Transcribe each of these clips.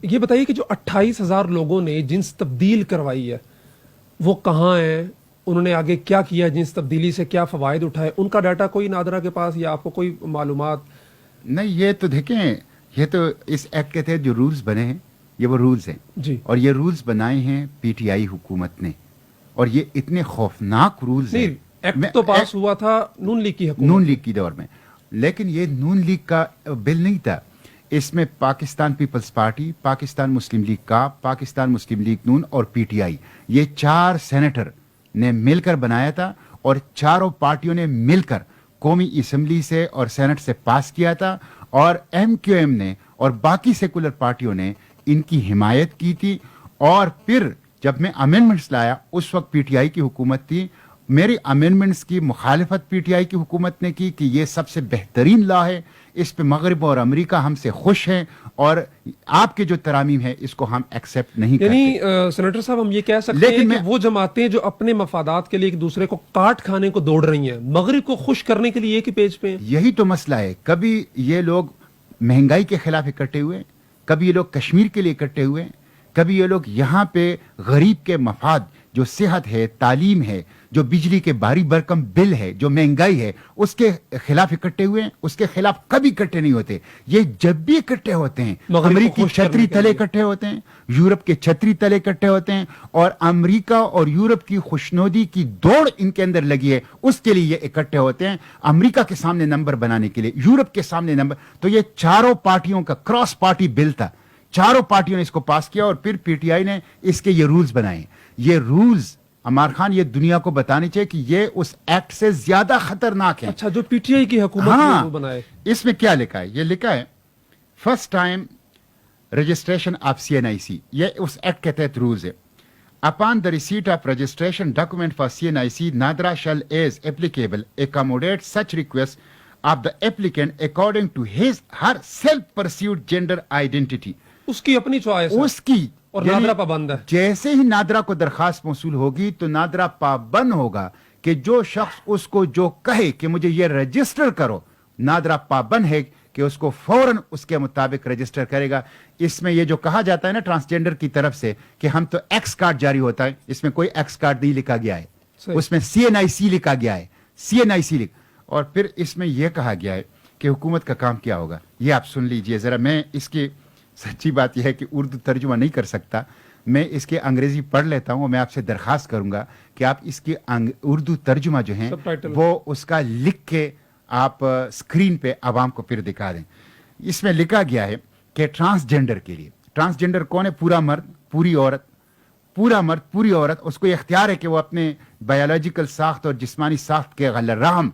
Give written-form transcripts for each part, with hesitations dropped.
یہ بتائیے کہ جو 28,000 لوگوں نے جنس تبدیل کروائی ہے وہ کہاں ہیں، انہوں نے آگے کیا کیا، جنس تبدیلی سے کیا فوائد اٹھائے، ان کا ڈیٹا کوئی نادرا کے پاس یا آپ کو کوئی معلومات؟ نہیں، یہ تو دیکھیں، یہ تو اس ایکٹ کے تحت جو رولز بنے ہیں یہ وہ رولز ہیں جی، اور یہ رولز بنائے ہیں پی ٹی آئی حکومت نے، اور یہ اتنے خوفناک رولز ہیں. نہیں ایکٹ تو پاس ہوا تھا نون لیگ کی حکومت، نون لیگ کی دور میں، لیکن یہ نون لیگ کا بل نہیں تھا. اس میں پاکستان پیپلز پارٹی، پاکستان مسلم لیگ کا، پاکستان مسلم لیگ نون اور پی ٹی آئی، یہ 4 سینیٹر نے مل کر بنایا تھا اور چاروں پارٹیوں نے مل کر قومی اسمبلی سے اور سینٹ سے پاس کیا تھا، اور ایم کیو ایم نے اور باقی سیکولر پارٹیوں نے ان کی حمایت کی تھی. اور پھر جب میں امینڈمنٹس لایا اس وقت پی ٹی آئی کی حکومت تھی، میری امینڈمنٹس کی مخالفت پی ٹی آئی کی حکومت نے کی کہ یہ سب سے بہترین لا ہے، اس پہ مغرب اور امریکہ ہم سے خوش ہیں اور آپ کے جو ترامیم ہے اس کو ہم ایکسیپٹ نہیں کرتے. یعنی سینیٹر صاحب ہم یہ کہہ سکتے ہیں کہ وہ جماعتیں جو اپنے مفادات کے لیے ایک دوسرے کو کاٹ کھانے کو دوڑ رہی ہیں، مغرب کو خوش کرنے کے لیے ایک ہی پیج پہ ہیں. یہی تو مسئلہ ہے. کبھی یہ لوگ مہنگائی کے خلاف اکٹھے ہوئے، کبھی یہ لوگ کشمیر کے لیے اکٹھے ہوئے، کبھی یہ لوگ یہاں پہ غریب کے مفاد جو صحت ہے، تعلیم ہے، جو بجلی کے بھاری بھرکم بل ہے، جو مہنگائی ہے، اس کے خلاف اکٹھے ہوئے ہیں. اس کے خلاف کبھی اکٹھے نہیں ہوتے. یہ جب بھی اکٹھے ہوتے ہیں امریکی چھتری تلے اکٹھے ہوتے ہیں، یورپ کے چھتری تلے اکٹھے ہوتے ہیں، اور امریکہ اور یورپ کی خوشنودی کی دوڑ ان کے اندر لگی ہے، اس کے لیے یہ اکٹھے ہوتے ہیں، امریکہ کے سامنے نمبر بنانے کے لیے، یورپ کے سامنے نمبر. تو یہ چاروں پارٹیوں کا کراس پارٹی بل تھا، چاروں پارٹیوں نے اس کو پاس کیا اور پھر پی ٹی آئی نے اس کے یہ رولز بنائے. یہ رولز عمار خان یہ دنیا کو بتانے چاہیے کہ یہ اس ایکٹ سے زیادہ خطرناک ہیں. اچھا، جو پی ٹی آئی کی حکومت نے وہ بنائے، اس میں کیا لکھا ہے؟ یہ لکھا ہے first time registration of C N I C. یہ اس ایکٹ کے تحت رولز ہے. Upon the receipt of registration document for C N I C NADRA shall as applicable accommodate such request of the applicant according to her self perceived gender identity. اس کی اپنی choice ہے، اس کی اور نادرا پابند ہے. جیسے ہی نادرا کو درخواست موصول ہوگی تو نادرا پابند ہوگا کہ جو شخص اس کو جو کہے کہ مجھے یہ رجسٹر کرو، نادرا پابند ہے کہ اس کو فوراً اس کے مطابق رجسٹر کرے گا. اس میں یہ جو کہا جاتا ہے نا ٹرانسجینڈر کی طرف سے کہ ہم تو ایکس کارڈ جاری ہوتا ہے، اس میں کوئی ایکس کارڈ نہیں لکھا گیا ہے، اس میں سی این آئی سی لکھا گیا ہے، سی این آئی سی لکھ. اور پھر اس میں یہ کہا گیا ہے کہ حکومت کا کام کیا ہوگا. یہ آپ سن لیجئے ذرا. میں اس کی سچی بات یہ ہے کہ اردو ترجمہ نہیں کر سکتا، میں اس کے انگریزی پڑھ لیتا ہوں. میں آپ سے درخواست کروں گا کہ آپ اس کی اردو ترجمہ جو ہیں وہ اس کا لکھ کے آپ اسکرین پہ عوام کو پھر دکھا دیں. اس میں لکھا گیا ہے کہ ٹرانسجینڈر کے لیے، ٹرانسجینڈر کون ہے؟ پورا مرد پوری عورت، پورا مرد پوری عورت. اس کو اختیار ہے کہ وہ اپنے بایولوجیکل ساخت اور جسمانی ساخت کے رحم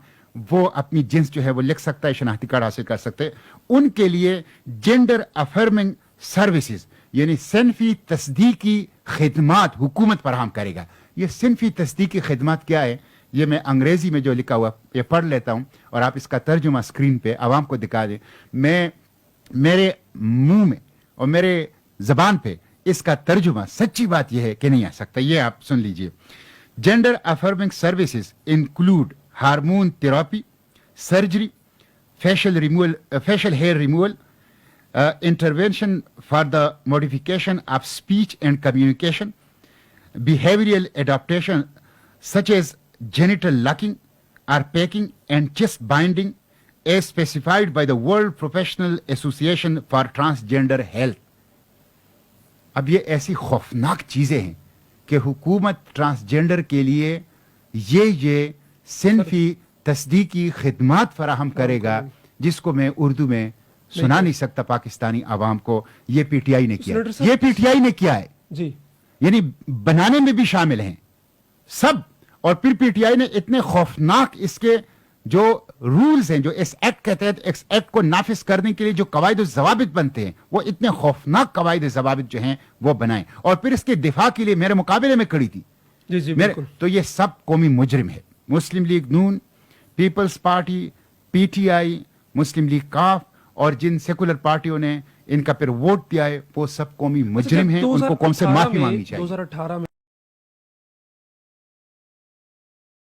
وہ اپنی جنس جو ہے وہ لکھ سکتا ہے، شناختی کارڈ حاصل کر سکتے. ان کے لیے جینڈر افرمنگ سروسز یعنی صنفی تصدیقی خدمات حکومت فراہم کرے گا. یہ صنفی تصدیقی خدمات کیا ہے؟ یہ میں انگریزی میں جو لکھا ہوا یہ پڑھ لیتا ہوں اور آپ اس کا ترجمہ اسکرین پہ عوام کو دکھا دیں. میں میرے منہ میں اور میرے زبان پہ اس کا ترجمہ سچی بات یہ ہے کہ نہیں آ سکتا. یہ آپ سن لیجئے. Gender affirming services include hormone therapy, surgery, facial hair removal, intervention for the modification of speech and communication, behavioral adaptation such as genital locking or packing and chest binding as specified by the World Professional Association for Transgender Health. اب یہ ایسی خوفناک چیزیں ہیں کہ حکومت transgender کے لیے یہ صنفی تصدیقی خدمات فراہم کرے گا جس کو میں اردو میں سنا نہیں سکتا پاکستانی عوام کو. یہ پی ٹی آئی نے کیا، یہ پی ٹی آئی نے کیا ہے جی، یعنی بنانے میں بھی شامل ہیں سب. اور پھر پی ٹی آئی نے اتنے خوفناک اس کے جو رولز ہیں جو اس ایکٹ کے تحت اس ایکٹ کو نافذ کرنے کے لیے جو قواعد و ضوابط بنتے ہیں وہ اتنے خوفناک قواعد و ضوابط جو ہیں وہ بنائیں اور پھر اس کے دفاع کے لیے میرے مقابلے میں کھڑی تھی. جی جی بالکل. تو یہ سب قومی مجرم ہے. مسلم لیگ نون، Peoples Party, P T I, Muslim League کاف اور جن سیکولر پارٹیوں نے ان کا پھر ووٹ دیا ہے وہ سب قومی مجرم ہیں. ان کو قوم سے معافی مانگنی چاہیے. 2018 میں